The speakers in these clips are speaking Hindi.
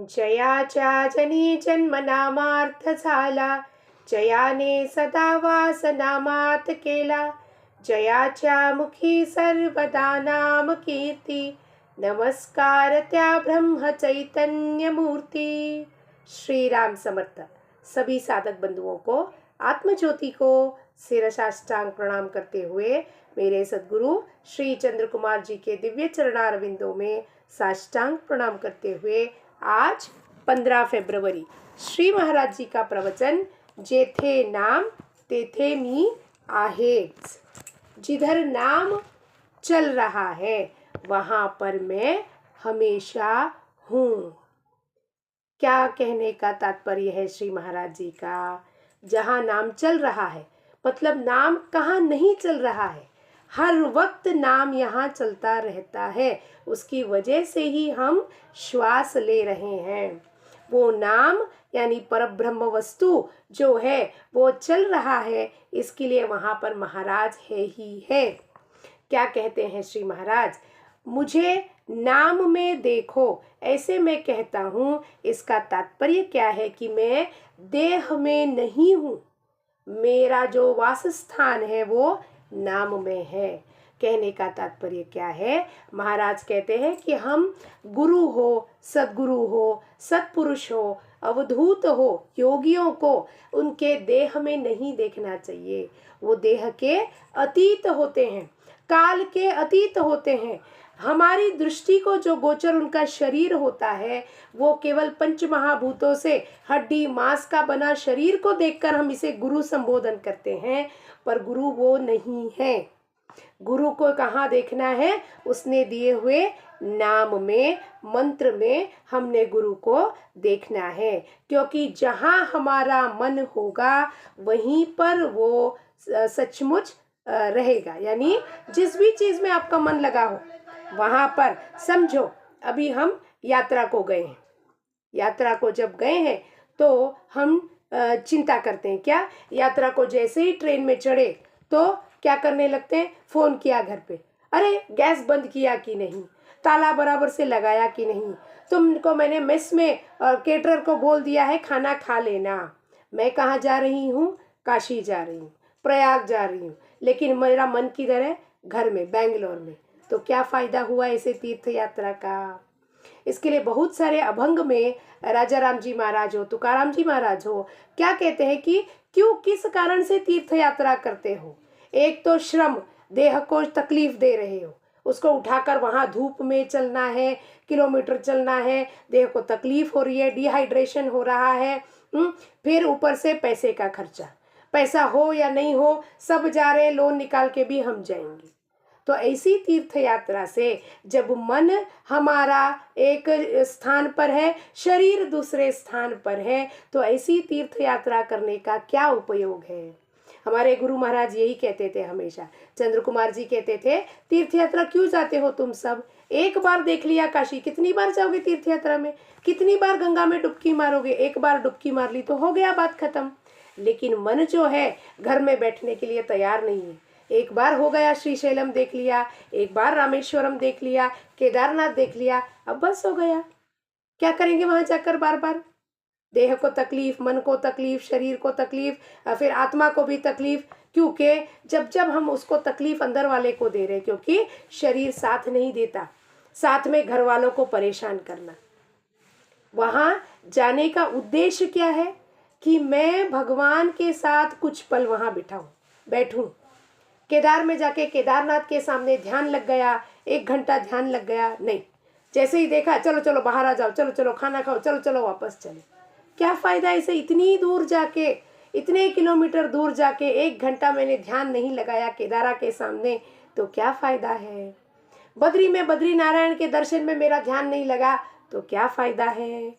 जयाच्या जनी जन्मनामार्थ झाला, जयाने सदा वासनामात केला, जयाच्या मुखी सर्वदा नाम कीर्ती, नमस्कार त्या ब्रह्म चैतन्य मूर्ति। श्री राम समर्थ। सभी साधक बंधुओं को, आत्मज्योति को शिरसाष्टांग प्रणाम करते हुए मेरे सद्गुरु श्री चंद्र कुमार जी के दिव्य चरणारविंदों में साष्टांग प्रणाम करते हुए आज 15 फरवरी श्री महाराज जी का प्रवचन, जेथे नाम तेथे मी आहेच। जिधर नाम चल रहा है वहाँ पर मैं हमेशा हूँ। क्या कहने का तात्पर्य है श्री महाराज जी का? जहाँ नाम चल रहा है मतलब नाम कहाँ नहीं चल रहा है, हर वक्त नाम यहाँ चलता रहता है। उसकी वजह से ही हम श्वास ले रहे हैं। वो नाम यानी परब्रह्म वस्तु जो है वो चल रहा है, इसके लिए वहाँ पर महाराज है ही है। क्या कहते हैं श्री महाराज? मुझे नाम में देखो, ऐसे मैं कहता हूँ। इसका तात्पर्य क्या है कि मैं देह में नहीं हूँ, मेरा जो वासस्थान है वो नाम में है। कहने का तात्पर्य क्या है? महाराज कहते हैं कि हम गुरु हो, सद्गुरु हो, सत्पुरुष हो, अवधूत हो, योगियों को उनके देह में नहीं देखना चाहिए। वो देह के अतीत होते हैं, काल के अतीत होते हैं। हमारी दृष्टि को जो गोचर उनका शरीर होता है वो केवल पंच महाभूतों से हड्डी मांस का बना शरीर को देखकर हम इसे गुरु संबोधन करते हैं, पर गुरु वो नहीं है। गुरु को कहाँ देखना है? उसने दिए हुए नाम में, मंत्र में हमने गुरु को देखना है। क्योंकि जहाँ हमारा मन होगा वहीं पर वो सचमुच रहेगा। यानी जिस भी चीज में आपका मन लगा हो वहां पर, समझो अभी हम यात्रा को गए हैं, यात्रा को जब गए हैं तो हम चिंता करते हैं। क्या? यात्रा को जैसे ही ट्रेन में चढ़े तो क्या करने लगते हैं? फोन किया घर पे, अरे गैस बंद किया कि नहीं, ताला बराबर से लगाया कि नहीं, तुमको मैंने मेस में केटरर को बोल दिया है खाना खा लेना। मैं कहाँ जा रही हूँ? काशी जा रही हूँ, प्रयाग जा रही हूँ, लेकिन मेरा मन किधर है? घर में, बेंगलोर में। तो क्या फायदा हुआ ऐसे तीर्थ यात्रा का? इसके लिए बहुत सारे अभंग में राजा राम जी महाराज हो, तुकाराम जी महाराज हो, क्या कहते हैं कि क्यों, किस कारण से तीर्थ यात्रा करते हो? एक तो श्रम, देह को तकलीफ दे रहे हो, उसको उठाकर वहां धूप में चलना है, किलोमीटर चलना है, देह को तकलीफ हो रही है, डिहाइड्रेशन हो रहा है। फिर ऊपर से पैसे का खर्चा, पैसा हो या नहीं हो सब जा रहे हैं, लोन निकाल के भी हम जाएंगे। तो ऐसी तीर्थ यात्रा से जब मन हमारा एक स्थान पर है, शरीर दूसरे स्थान पर है, तो ऐसी तीर्थ यात्रा करने का क्या उपयोग है? हमारे गुरु महाराज यही कहते थे हमेशा। चंद्र कुमार जी कहते थे, तीर्थ यात्रा क्यों जाते हो तुम सब? एक बार देख लिया काशी, कितनी बार जाओगे तीर्थ यात्रा में? कितनी बार गंगा में डुबकी मारोगे? एक बार डुबकी मार ली तो हो गया, बात खत्म। लेकिन मन जो है घर में बैठने के लिए तैयार नहीं है। एक बार हो गया, श्रीशैलम देख लिया, एक बार रामेश्वरम देख लिया, केदारनाथ देख लिया, अब बस हो गया। क्या करेंगे वहां जाकर बार बार? देह को तकलीफ, मन को तकलीफ, शरीर को तकलीफ, फिर आत्मा को भी तकलीफ। क्योंकि जब हम उसको तकलीफ अंदर वाले को दे रहे, क्योंकि शरीर साथ नहीं देता, साथ में घर वालों को परेशान करना। वहां जाने का उद्देश्य क्या है? कि मैं भगवान के साथ कुछ पल वहां बैठूं। केदार में जाके केदारनाथ के सामने ध्यान लग गया, 1 घंटा ध्यान लग गया, नहीं। जैसे ही देखा, चलो चलो बाहर आ जाओ, चलो चलो खाना खाओ, चलो चलो वापस चले। क्या फायदा ऐसे इतनी दूर जाके, इतने किलोमीटर दूर जाके 1 घंटा मैंने ध्यान नहीं लगाया केदारा के सामने, तो क्या फायदा है? बद्री में बद्री नारायण के दर्शन में मेरा ध्यान नहीं लगा, तो क्या फायदा है?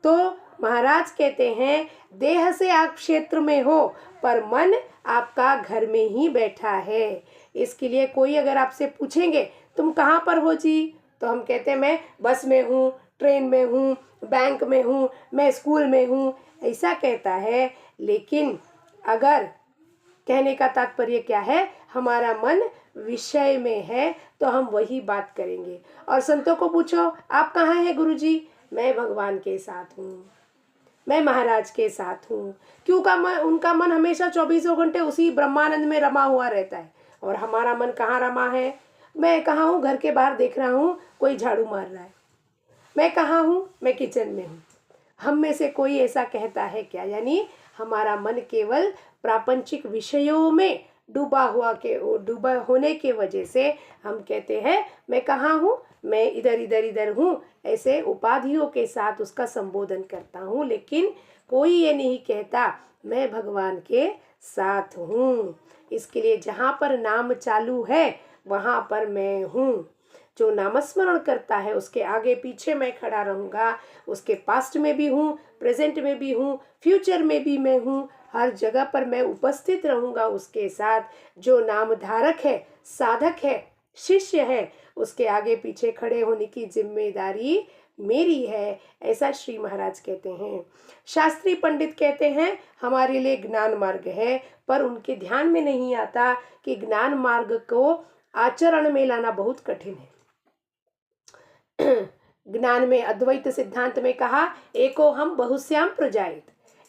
तो महाराज कहते हैं, देह से आप क्षेत्र में हो पर मन आपका घर में ही बैठा है। इसके लिए कोई अगर आपसे पूछेंगे तुम कहाँ पर हो जी, तो हम कहते हैं मैं बस में हूँ, ट्रेन में हूँ, बैंक में हूँ, मैं स्कूल में हूँ, ऐसा कहता है। लेकिन अगर कहने का तात्पर्य क्या है? हमारा मन विषय में है तो हम वही बात करेंगे। और संतों को पूछो, आप कहाँ हैं गुरुजी? मैं भगवान के साथ हूँ, मैं महाराज के साथ हूँ। उनका मन हमेशा 24 घंटे उसी ब्रह्मानंद में रमा हुआ रहता है, और हमारा मन कहाँ रमा है? मैं कहाँ हूँ? घर के बाहर देख रहा हूँ कोई झाड़ू मार रहा है। मैं कहाँ हूँ? मैं किचन में हूँ। हम में से कोई ऐसा कहता है क्या? यानी हमारा मन केवल प्रापंचिक विषयों में डूबा होने के वजह से हम कहते हैं मैं कहाँ हूँ? मैं इधर इधर इधर हूँ। ऐसे उपाधियों के साथ उसका संबोधन करता हूँ, लेकिन कोई ये नहीं कहता मैं भगवान के साथ हूँ। इसके लिए जहाँ पर नाम चालू है वहाँ पर मैं हूँ। जो नामस्मरण करता है उसके आगे पीछे मैं खड़ा रहूँगा। उसके पास्ट में भी हूँ, प्रेजेंट में भी हूँ, फ्यूचर में भी मैं हूँ। हर जगह पर मैं उपस्थित रहूँगा उसके साथ। जो नाम धारक है, साधक है, शिष्य है, उसके आगे पीछे खड़े होने की जिम्मेदारी मेरी है। ऐसा श्री महाराज कहते हैं। शास्त्री पंडित कहते हैं हमारे लिए ज्ञान मार्ग है, पर उनके ध्यान में नहीं आता कि ज्ञान मार्ग को आचरण में लाना बहुत कठिन है। ज्ञान में अद्वैत सिद्धांत में कहा एको हम बहुश्याम प्रजाइत,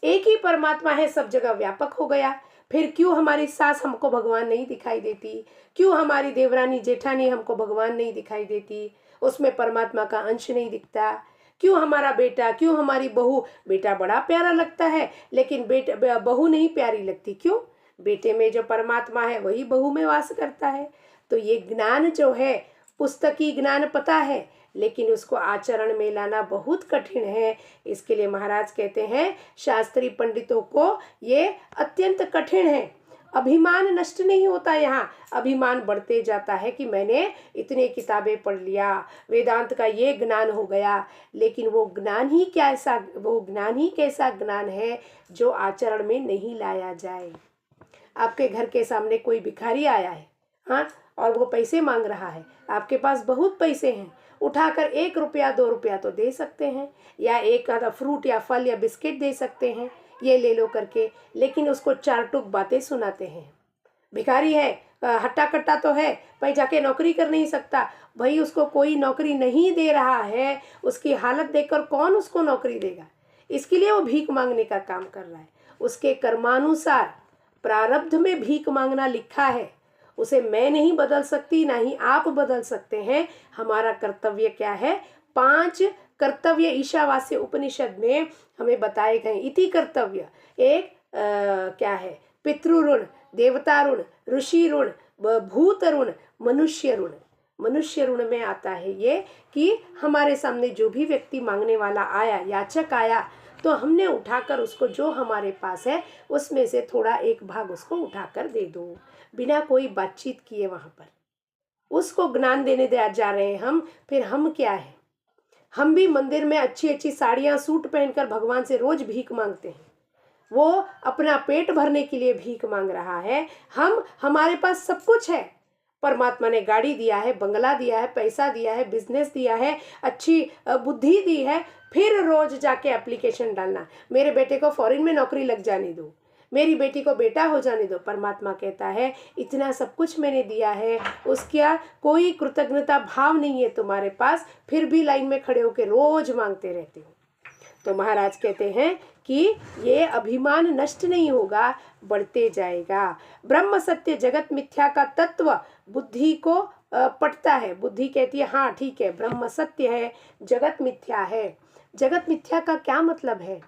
एक ही परमात्मा है, सब जगह व्यापक हो गया। फिर क्यों हमारी सास हमको भगवान नहीं दिखाई देती? क्यों हमारी देवरानी जेठानी हमको भगवान नहीं दिखाई देती? उसमें परमात्मा का अंश नहीं दिखता। क्यों हमारा बेटा, क्यों हमारी बहू? बेटा बड़ा प्यारा लगता है लेकिन बहू नहीं प्यारी लगती। क्यों? बेटे में जो परमात्मा है वही बहू में वास करता है। तो ये ज्ञान जो है, पुस्तकी ज्ञान पता है, लेकिन उसको आचरण में लाना बहुत कठिन है। इसके लिए महाराज कहते हैं शास्त्री पंडितों को ये अत्यंत कठिन है। अभिमान नष्ट नहीं होता, यहाँ अभिमान बढ़ते जाता है कि मैंने इतने किताबें पढ़ लिया, वेदांत का ये ज्ञान हो गया। लेकिन वो ज्ञान ही कैसा ज्ञान है जो आचरण में नहीं लाया जाए। आपके घर के सामने कोई भिखारी आया है, हाँ, और वो पैसे मांग रहा है। आपके पास बहुत पैसे हैं, उठाकर 1 रुपया 2 रुपया तो दे सकते हैं, या एक आधा फ्रूट या फल या बिस्किट दे सकते हैं, ये ले लो करके। लेकिन उसको 4 टुक बातें सुनाते हैं। भिखारी है, हट्टा कट्टा तो है, भाई जाके नौकरी कर नहीं सकता। भाई उसको कोई नौकरी नहीं दे रहा है, उसकी हालत देखकर कौन उसको नौकरी देगा? इसके लिए वो भीख मांगने का काम कर रहा है। उसके कर्मानुसार प्रारब्ध में भीख मांगना लिखा है, उसे मैं नहीं बदल सकती, ना ही आप बदल सकते हैं। हमारा कर्तव्य क्या है? 5 कर्तव्य ईशावास्य उपनिषद में हमें बताए गए। इति कर्तव्य एक क्या है? पितृऋण, देवता ऋण, ऋषि ऋण, भूत ऋण, मनुष्य ऋण। मनुष्य ऋण में आता है ये कि हमारे सामने जो भी व्यक्ति मांगने वाला आया, याचक आया, तो हमने उठाकर उसको जो हमारे पास है उसमें से थोड़ा एक भाग उसको उठाकर दे दो, बिना कोई बातचीत किए। वहाँ पर उसको ज्ञान देने जा रहे हैं हम। फिर हम क्या है? हम भी मंदिर में अच्छी अच्छी साड़ियाँ सूट पहनकर भगवान से रोज भीख मांगते हैं। वो अपना पेट भरने के लिए भीख मांग रहा है। हमारे पास सब कुछ है। परमात्मा ने गाड़ी दिया है, बंगला दिया है, पैसा दिया है, बिजनेस दिया है, अच्छी बुद्धि दी है। फिर रोज जाके एप्लीकेशन डालना, मेरे बेटे को फॉरेन में नौकरी लग जाने दो, मेरी बेटी को बेटा हो जाने दो। परमात्मा कहता है इतना सब कुछ मैंने दिया है, उसका कोई कृतज्ञता भाव नहीं है तुम्हारे पास, फिर भी लाइन में खड़े होकर रोज मांगते रहते हो। तो महाराज कहते हैं कि ये अभिमान नष्ट नहीं होगा, बढ़ते जाएगा। ब्रह्म सत्य जगत मिथ्या का तत्व बुद्धि को पटता है। बुद्धि कहती है हाँ ठीक है, ब्रह्म सत्य है, जगत मिथ्या है। जगत मिथ्या का क्या मतलब है?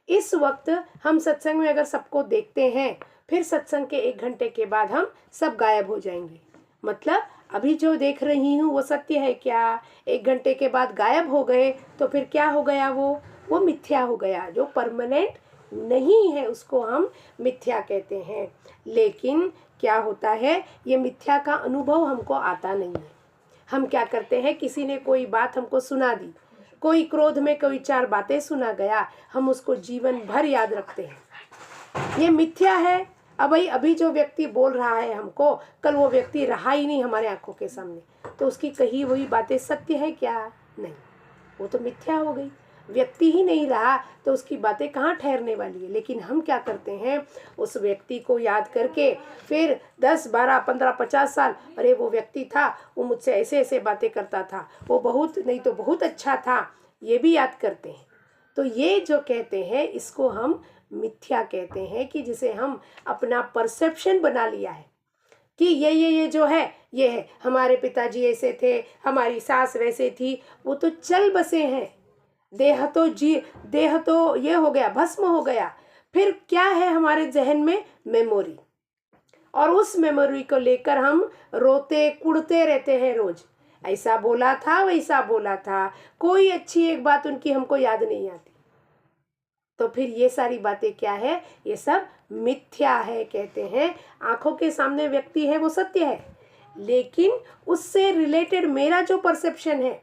इस वक्त हम सत्संग में अगर सबको देखते हैं, फिर सत्संग के 1 घंटे के बाद हम सब गायब हो जाएंगे। मतलब अभी जो देख रही हूँ वो सत्य है क्या? 1 घंटे के बाद गायब हो गए तो फिर क्या हो गया? वो मिथ्या हो गया। जो परमानेंट नहीं है उसको हम मिथ्या कहते हैं। लेकिन क्या होता है, ये मिथ्या का अनुभव हमको आता नहीं है। हम क्या करते हैं, किसी ने कोई बात हमको सुना दी, कोई क्रोध में कोई 4 बातें सुना गया, हम उसको जीवन भर याद रखते हैं। ये मिथ्या है। अभी जो व्यक्ति बोल रहा है हमको, कल वो व्यक्ति रहा ही नहीं हमारे आंखों के सामने, तो उसकी कही हुई बातें सत्य है क्या? नहीं, वो तो मिथ्या हो गई। व्यक्ति ही नहीं रहा तो उसकी बातें कहाँ ठहरने वाली है। लेकिन हम क्या करते हैं, उस व्यक्ति को याद करके फिर 10, 12, 15, 50 साल, अरे वो व्यक्ति था, वो मुझसे ऐसे ऐसे बातें करता था, वो बहुत नहीं तो बहुत अच्छा था, ये भी याद करते हैं। तो ये जो कहते हैं इसको हम मिथ्या कहते हैं, कि जिसे हम अपना परसेप्शन बना लिया है कि ये जो है ये है, हमारे पिताजी ऐसे थे, हमारी सास वैसे थी, वो तो चल बसे हैं। देह तो ये हो गया, भस्म हो गया। फिर क्या है हमारे जहन में? मेमोरी। और उस मेमोरी को लेकर हम रोते कुड़ते रहते हैं रोज। ऐसा बोला था, वैसा बोला था, कोई अच्छी एक बात उनकी हमको याद नहीं आती। तो फिर ये सारी बातें क्या है? ये सब मिथ्या है। कहते हैं आंखों के सामने व्यक्ति है वो सत्य है, लेकिन उससे रिलेटेड मेरा जो परसेप्शन है,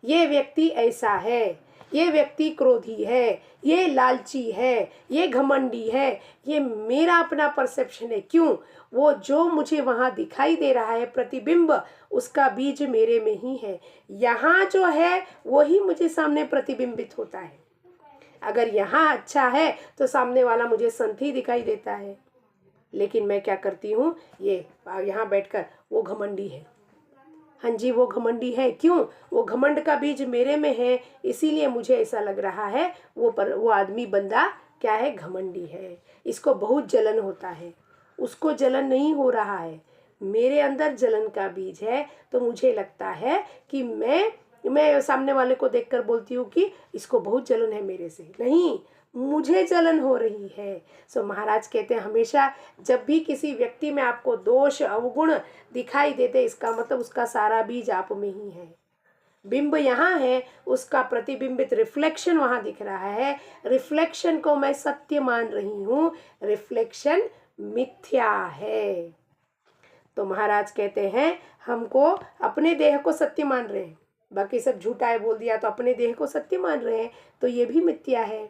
ये व्यक्ति ऐसा है, ये व्यक्ति क्रोधी है, ये लालची है, ये घमंडी है, ये मेरा अपना परसेप्शन है। क्यों? वो जो मुझे वहाँ दिखाई दे रहा है प्रतिबिंब, उसका बीज मेरे में ही है। यहाँ जो है वही मुझे सामने प्रतिबिंबित होता है। अगर यहाँ अच्छा है तो सामने वाला मुझे संत ही दिखाई देता है। लेकिन मैं क्या करती हूँ, ये यहाँ बैठकर वो घमंडी है, हाँ जी वो घमंडी है। क्यों? वो घमंड का बीज मेरे में है, इसीलिए मुझे ऐसा लग रहा है वो आदमी बंदा क्या है? घमंडी है, इसको बहुत जलन होता है। उसको जलन नहीं हो रहा है, मेरे अंदर जलन का बीज है। तो मुझे लगता है कि मैं सामने वाले को देखकर बोलती हूँ कि इसको बहुत जलन है मेरे से। नहीं, मुझे जलन हो रही है। सो महाराज कहते हैं हमेशा जब भी किसी व्यक्ति में आपको दोष अवगुण दिखाई देते, इसका मतलब उसका सारा बीज आप में ही है। बिंब यहाँ है, उसका प्रतिबिंबित रिफ्लेक्शन वहाँ दिख रहा है। रिफ्लेक्शन को मैं सत्य मान रही हूँ, रिफ्लेक्शन मिथ्या है। तो महाराज कहते हैं हमको अपने देह को सत्य मान रहे हैं, बाकी सब झूठा है बोल दिया, तो अपने देह को सत्य मान रहे हैं, तो ये भी मिथ्या है।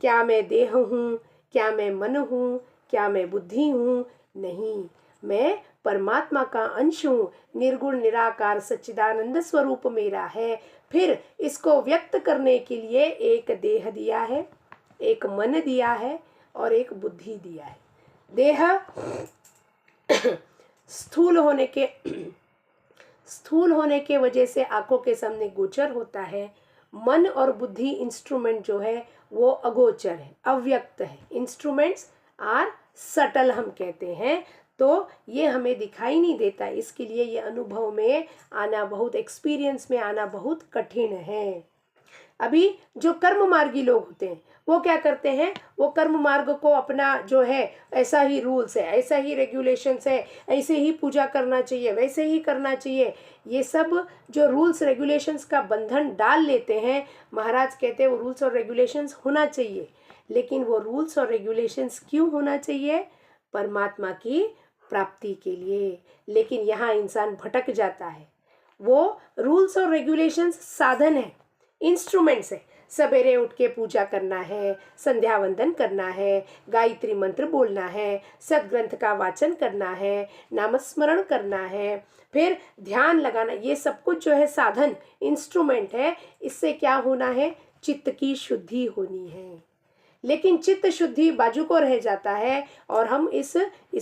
क्या मैं देह हूँ? क्या मैं मन हूँ? क्या मैं बुद्धि हूँ? नहीं, मैं परमात्मा का अंश हूँ। निर्गुण निराकार सच्चिदानंद स्वरूप मेरा है। फिर इसको व्यक्त करने के लिए एक देह दिया है, एक मन दिया है और एक बुद्धि दिया है। देह स्थूल होने के वजह से आंखों के सामने गोचर होता है। मन और बुद्धि इंस्ट्रूमेंट जो है वो अगोचर है, अव्यक्त है। इंस्ट्रूमेंट्स आर सटल हम कहते हैं, तो ये हमें दिखाई नहीं देता। इसके लिए ये अनुभव में आना बहुत, एक्सपीरियंस में आना बहुत कठिन है। अभी जो कर्म मार्गी लोग होते हैं वो क्या करते हैं? वो कर्म मार्ग को अपना जो है ऐसा ही रूल्स है, ऐसा ही रेगुलेशंस है, ऐसे ही पूजा करना चाहिए, वैसे ही करना चाहिए, ये सब जो रूल्स रेगुलेशंस का बंधन डाल लेते हैं। महाराज कहते हैं वो रूल्स और रेगुलेशंस होना चाहिए, लेकिन वो रूल्स और रेगुलेशंस क्यों होना चाहिए? परमात्मा की प्राप्ति के लिए। लेकिन यहाँ इंसान भटक जाता है। वो रूल्स और रेगुलेशंस साधन है, इंस्ट्रूमेंट्स है। सवेरे उठ के पूजा करना है, संध्या वंदन करना है, गायत्री मंत्र बोलना है, सदग्रंथ का वाचन करना है, नामस्मरण करना है, फिर ध्यान लगाना, ये सब कुछ जो है साधन, इंस्ट्रूमेंट है। इससे क्या होना है? चित्त की शुद्धि होनी है। लेकिन चित्त शुद्धि बाजू को रह जाता है और हम इस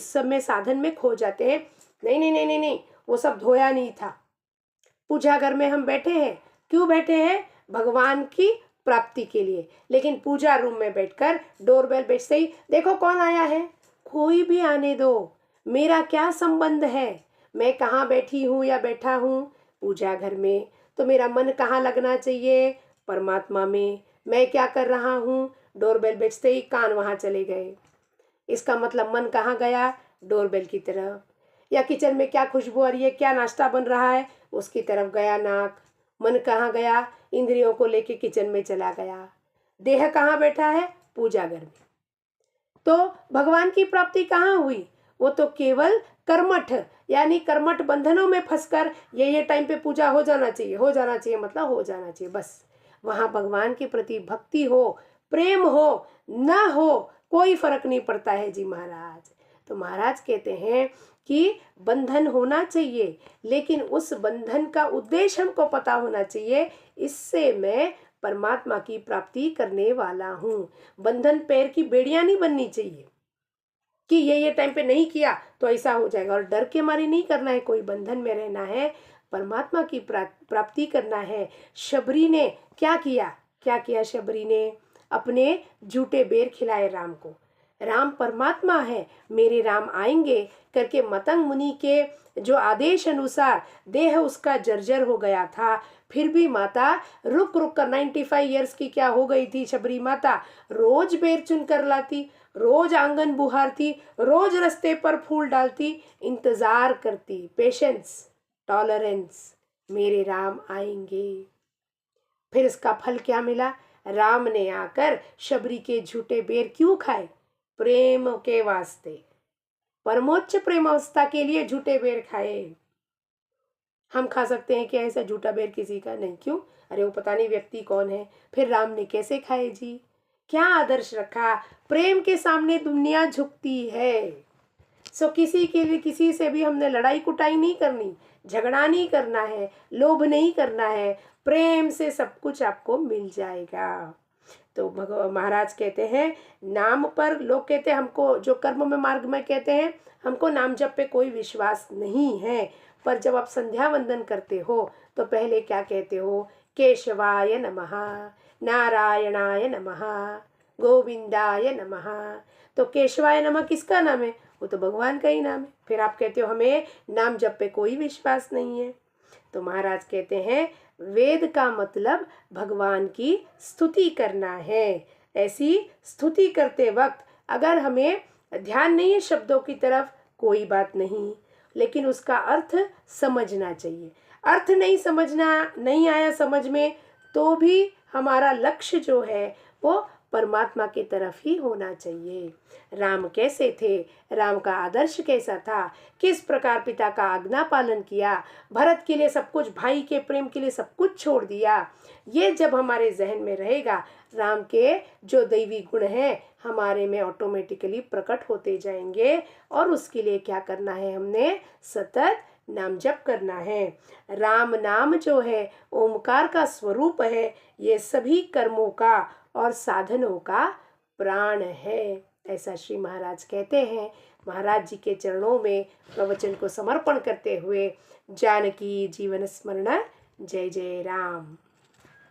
सब में साधन में खो जाते हैं। नहीं नहीं नहीं नहीं नहीं, वो सब धोया नहीं था। पूजा घर में हम बैठे हैं, क्यों बैठे हैं? भगवान की प्राप्ति के लिए। लेकिन पूजा रूम में बैठकर डोरबेल बजते ही देखो कौन आया है, कोई भी आने दो, मेरा क्या संबंध है? मैं कहाँ बैठी हूँ या बैठा हूँ? पूजा घर में। तो मेरा मन कहाँ लगना चाहिए? परमात्मा में। मैं क्या कर रहा हूँ? डोरबेल बजते ही कान वहाँ चले गए। इसका मतलब मन कहाँ गया? डोरबेल की तरफ। या किचन में क्या खुशबू आ रही है, क्या नाश्ता बन रहा है, उसकी तरफ गया नाक। मन कहाँ गया? इंद्रियों को लेके किचन में चला गया। देह कहाँ बैठा है? पूजा घर में। तो भगवान की प्राप्ति कहाँ हुई? वो तो केवल कर्मठ, यानी कर्मठ बंधनों में फंसकर ये टाइम पे पूजा हो जाना चाहिए, हो जाना चाहिए, मतलब हो जाना चाहिए, बस। वहाँ भगवान के प्रति भक्ति हो, प्रेम हो, ना हो, कोई फर्क नहीं पड़ता है जी महाराज। तो महाराज कहते हैं कि बंधन होना चाहिए, लेकिन उस बंधन का उद्देश्य हमको पता होना चाहिए। इससे मैं परमात्मा की प्राप्ति करने वाला हूँ। बंधन पैर की बेड़ियां नहीं बननी चाहिए कि ये टाइम पे नहीं किया तो ऐसा हो जाएगा, और डर के मारे नहीं करना है। कोई बंधन में रहना है परमात्मा की प्राप्ति करना है। शबरी ने क्या किया शबरी ने? अपने झूठे बेर खिलाए राम को। राम परमात्मा है, मेरे राम आएंगे करके मतंग मुनि के जो आदेश अनुसार देह उसका जर्जर हो गया था, फिर भी माता रुक रुक कर 95 ईयर्स की क्या हो गई थी शबरी माता, रोज बेर चुन कर लाती, रोज आंगन बुहारती, रोज रास्ते पर फूल डालती, इंतजार करती, पेशेंस, टॉलरेंस, मेरे राम आएंगे। फिर इसका फल क्या मिला? राम ने आकर शबरी के झूठे बेर क्यों खाए? प्रेम के वास्ते, परमोच्च प्रेम अवस्था के लिए झूठे बेर खाए। हम खा सकते हैं क्या ऐसा झूठा बेर किसी का? नहीं। क्यों? अरे वो पता नहीं व्यक्ति कौन है। फिर राम ने कैसे खाए जी? क्या आदर्श रखा? प्रेम के सामने दुनिया झुकती है। सो किसी के लिए किसी से भी हमने लड़ाई कुटाई नहीं करनी, झगड़ा नहीं करना है, लोभ नहीं करना है। प्रेम से सब कुछ आपको मिल जाएगा। तो महाराज कहते हैं नाम पर, लोग कहते हैं हमको जो कर्म में मार्ग में कहते हैं हमको नाम जप पे कोई विश्वास नहीं है, पर जब आप संध्या वंदन करते हो तो पहले क्या कहते हो? केशवाय नमः, नारायणाय नमः, गोविंदाय नमः। तो केशवाय नमः किसका नाम है? वो तो भगवान का ही नाम है। फिर आप कहते हो हमें नाम जप पे कोई विश्वास नहीं है। तो महाराज कहते हैं वेद का मतलब भगवान की स्तुति करना है। ऐसी स्तुति करते वक्त अगर हमें ध्यान नहीं है शब्दों की तरफ, कोई बात नहीं, लेकिन उसका अर्थ समझना चाहिए। अर्थ नहीं आया समझ में तो भी हमारा लक्ष्य जो है वो परमात्मा की तरफ ही होना चाहिए। राम कैसे थे? राम का आदर्श कैसा था? किस प्रकार पिता का आज्ञा पालन किया? भरत के लिए सब कुछ, भाई के प्रेम के लिए सब कुछ छोड़ दिया। ये जब हमारे जहन में रहेगा, राम के जो दैवी गुण हैं हमारे में ऑटोमेटिकली प्रकट होते जाएंगे। और उसके लिए क्या करना है? हमने सतत नाम जप करना है। राम नाम जो है ओमकार का स्वरूप है, ये सभी कर्मों का और साधनों का प्राण है, ऐसा श्री महाराज कहते हैं। महाराज जी के चरणों में प्रवचन को समर्पण करते हुए जानकी जीवन स्मरण। जय जय राम।